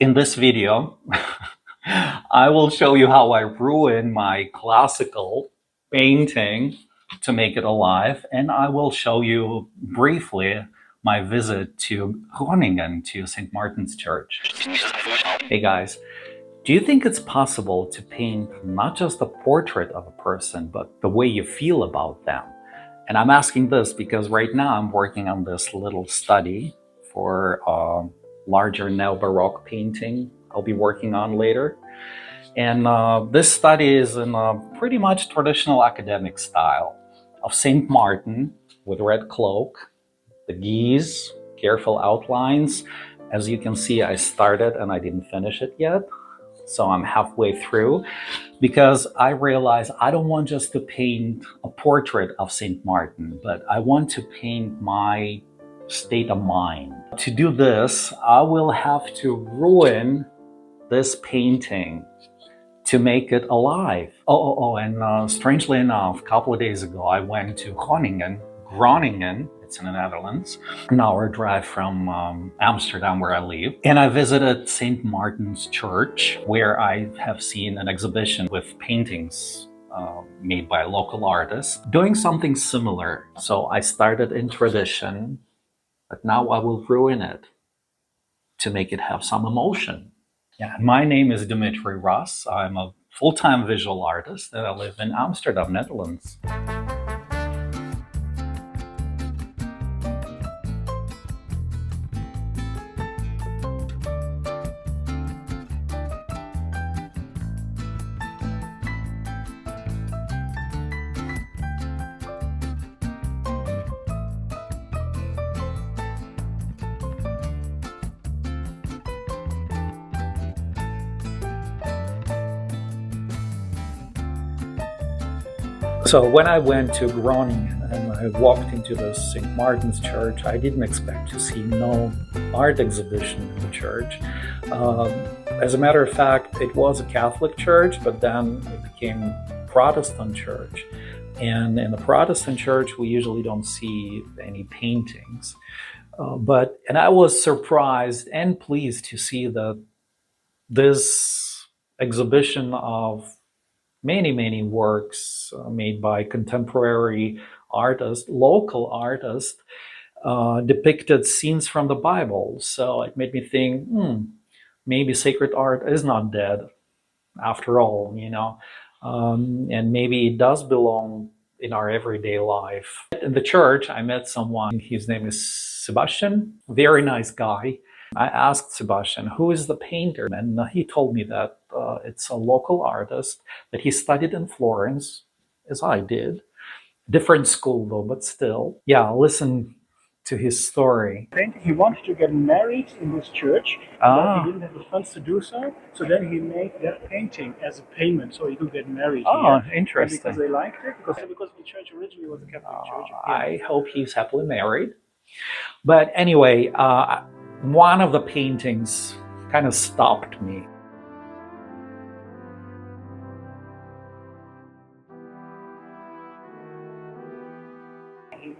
In this video, I will show you how I ruin my classical painting to make it alive, and I will show you briefly my visit to Groningen, to St. Martin's Church. Hey guys, do you think it's possible to paint not just a portrait of a person, but the way you feel about them? And I'm asking this because right now I'm working on this little study for a larger Neo-Baroque painting I'll be working on later. And this study is in a pretty much traditional academic style of St. Martin with red cloak, the geese, careful outlines. As you can see, I started and I didn't finish it yet. So I'm halfway through because I realize I don't want just to paint a portrait of St. Martin, but I want to paint my state of mind. To do this, I will have to ruin this painting to make it alive. And strangely enough, a couple of days ago, I went to Groningen, it's in the Netherlands, an hour drive from Amsterdam where I live. And I visited St. Martin's Church, where I have seen an exhibition with paintings made by local artists, doing something similar. So I started in tradition, but now I will ruin it to make it have some emotion. Yeah, my name is Dimitri. I'm a full-time visual artist and I live in Amsterdam, Netherlands. So when I went to Groningen and I walked into the St. Martin's Church, I didn't expect to see no art exhibition in the church. As a matter of fact, it was a Catholic church, but then it became Protestant church. And in the Protestant church, we usually don't see any paintings. And I was surprised and pleased to see that this exhibition of many works made by contemporary artists, local artists, depicted scenes from the Bible. So it made me think, maybe sacred art is not dead after all, and maybe it does belong in our everyday life. In the church, I met someone, his name is Sebastian, very nice guy. I asked Sebastian, who is the painter? And he told me that it's a local artist, that he studied in Florence, as I did. Different school though, but still. Yeah, listen to his story. He wanted to get married in this church, but he didn't have the funds to do so. So then he made that painting as a payment, so he could get married here. Interesting. And because they liked it, because the church originally was a Catholic church. I hope he's happily married. But anyway, one of the paintings kind of stopped me. He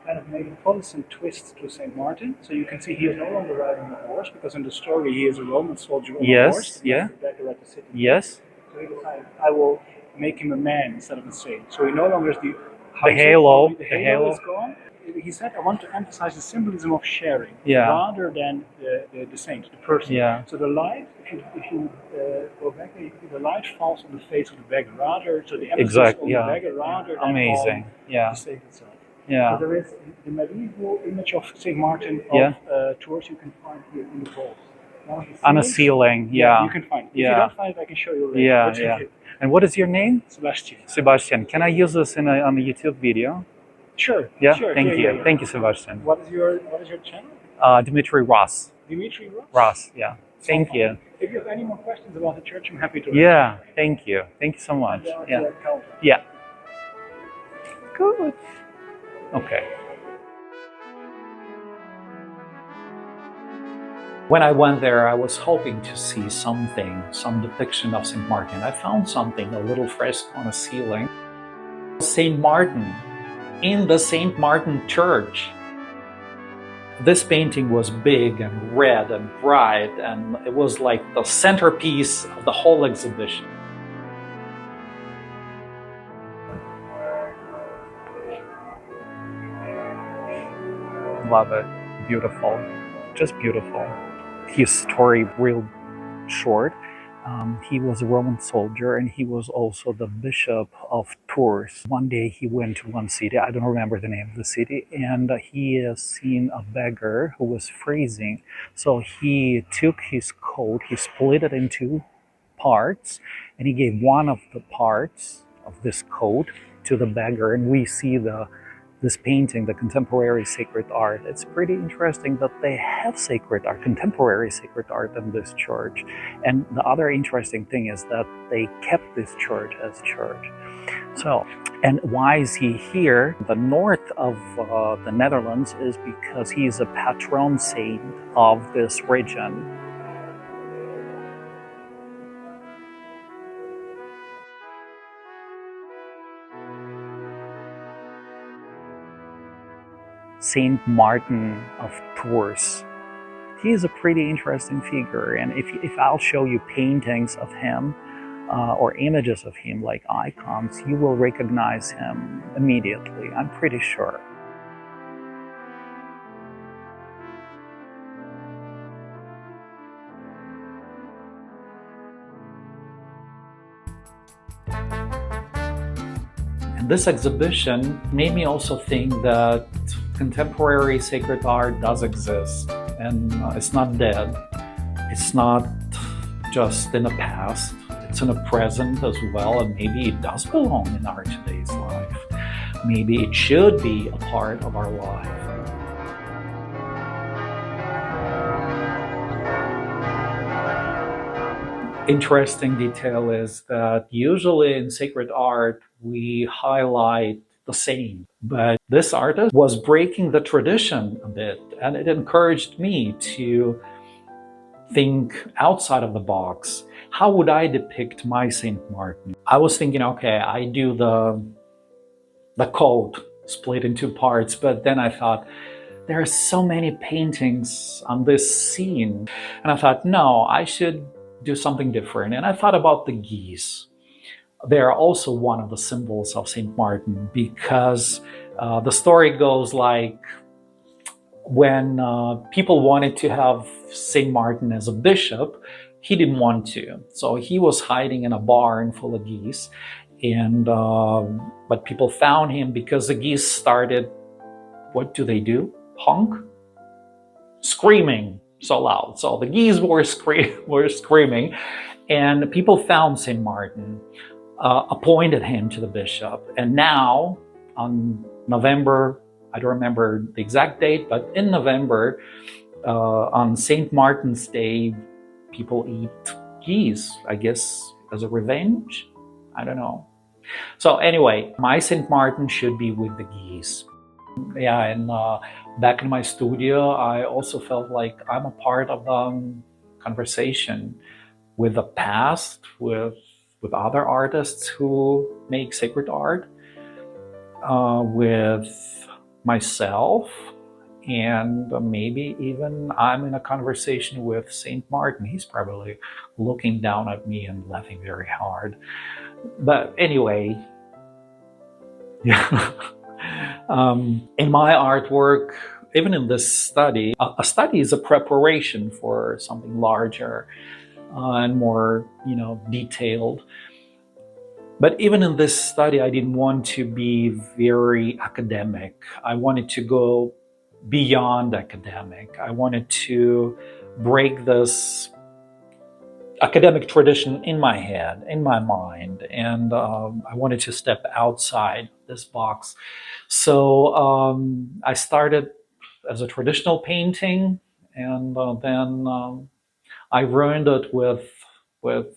kind of made a Protestant twist to St. Martin. So you can see he is no longer riding a horse, because in the story he is a Roman soldier on a horse. Yes. So he decided, I will make him a man instead of a saint. So he no longer is the halo. The halo is gone. He said, I want to emphasize the symbolism of sharing rather than the saint, the person. Yeah. So the light, if you go back, the light falls on the face of the beggar rather, so the emphasis on the beggar rather than on the saint itself. Yeah. So there is the medieval image of St. Martin of Tours you can find here in the walls. On a ceiling, you can find it. If you don't find it, I can show you later. And what is your name? Sebastian. Sebastian. Can I use this on a YouTube video? Sure. Yeah. Sure. Thank you. Thank you, Sebastian. What is your channel? Dimitri Ross. Dimitri Ross. Ross. Yeah. Thank you. If you have any more questions about the church, I'm happy to. Yeah. Thank you. Thank you so much. Yeah. Good. Okay. When I went there, I was hoping to see some depiction of St. Martin. I found something, a little fresco on a ceiling. St. Martin, in the St. Martin Church. This painting was big and red and bright, and it was like the centerpiece of the whole exhibition. Love it. Beautiful. Just beautiful. His story, real short. He was a Roman soldier and he was also the bishop of Tours. One day he went to one city, I don't remember the name of the city, and he has seen a beggar who was freezing. So he took his coat, he split it into parts, and he gave one of the parts of this coat to the beggar, and we see this painting, the contemporary sacred art. It's pretty interesting that they have sacred art, contemporary sacred art in this church. And the other interesting thing is that they kept this church as church. So, and why is he here? The north of the Netherlands is because he is a patron saint of this region. Saint Martin of Tours. He is a pretty interesting figure, and if I'll show you paintings of him or images of him like icons, you will recognize him immediately, I'm pretty sure. And this exhibition made me also think that contemporary sacred art does exist, and it's not dead. It's not just in the past, it's in the present as well, and maybe it does belong in our today's life. Maybe it should be a part of our life. Interesting detail is that usually in sacred art we highlight the saint, but this artist was breaking the tradition a bit, and it encouraged me to think outside of the box. How would I depict my Saint Martin? I was thinking, okay, I do the coat split in two parts, but then I thought, there are so many paintings on this scene, and I thought, no, I should do something different. And I thought about the geese. They are also one of the symbols of Saint Martin, because the story goes like, when people wanted to have Saint Martin as a bishop, he didn't want to. So he was hiding in a barn full of geese, and but people found him because the geese started, what do they do? Honk? Screaming so loud. So the geese were screaming, and people found Saint Martin, appointed him to the bishop, and now on November, I don't remember the exact date, but in November, on St. Martin's Day, people eat geese, I guess, as a revenge? I don't know. So anyway, my St. Martin should be with the geese. Yeah, and back in my studio, I also felt like I'm a part of the conversation with the past, with other artists who make sacred art, with myself, and maybe even I'm in a conversation with Saint Martin. He's probably looking down at me and laughing very hard. But anyway, yeah. In my artwork, even in this study, a study is a preparation for something larger and more, detailed. But even in this study, I didn't want to be very academic. I wanted to go beyond academic. I wanted to break this academic tradition in my head, in my mind, and I wanted to step outside this box. So I started as a traditional painting, and then I ruined it with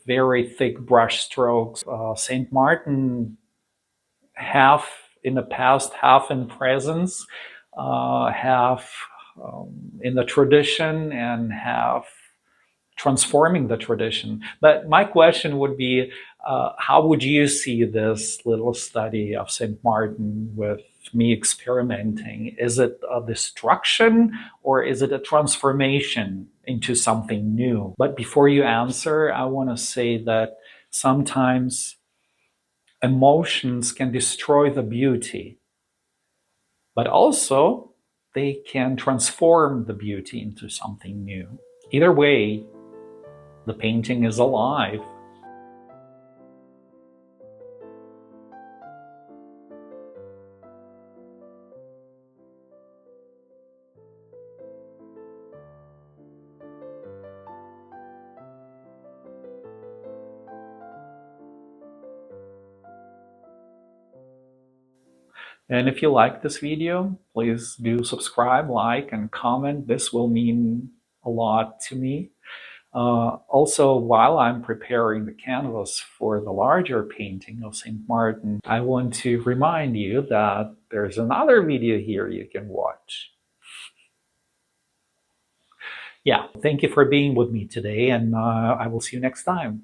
very thick brush strokes. Saint Martin, half in the past, half in presence, half in the tradition, and half transforming the tradition. But my question would be, how would you see this little study of Saint Martin with me experimenting? Is it a destruction or is it a transformation into something new? But before you answer, I want to say that sometimes emotions can destroy the beauty, but also they can transform the beauty into something new. Either way, the painting is alive. And if you like this video, please do subscribe, like, and comment. This will mean a lot to me. Also, while I'm preparing the canvas for the larger painting of St. Martin, I want to remind you that there's another video here you can watch. Yeah, thank you for being with me today, and I will see you next time.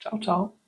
Ciao, ciao.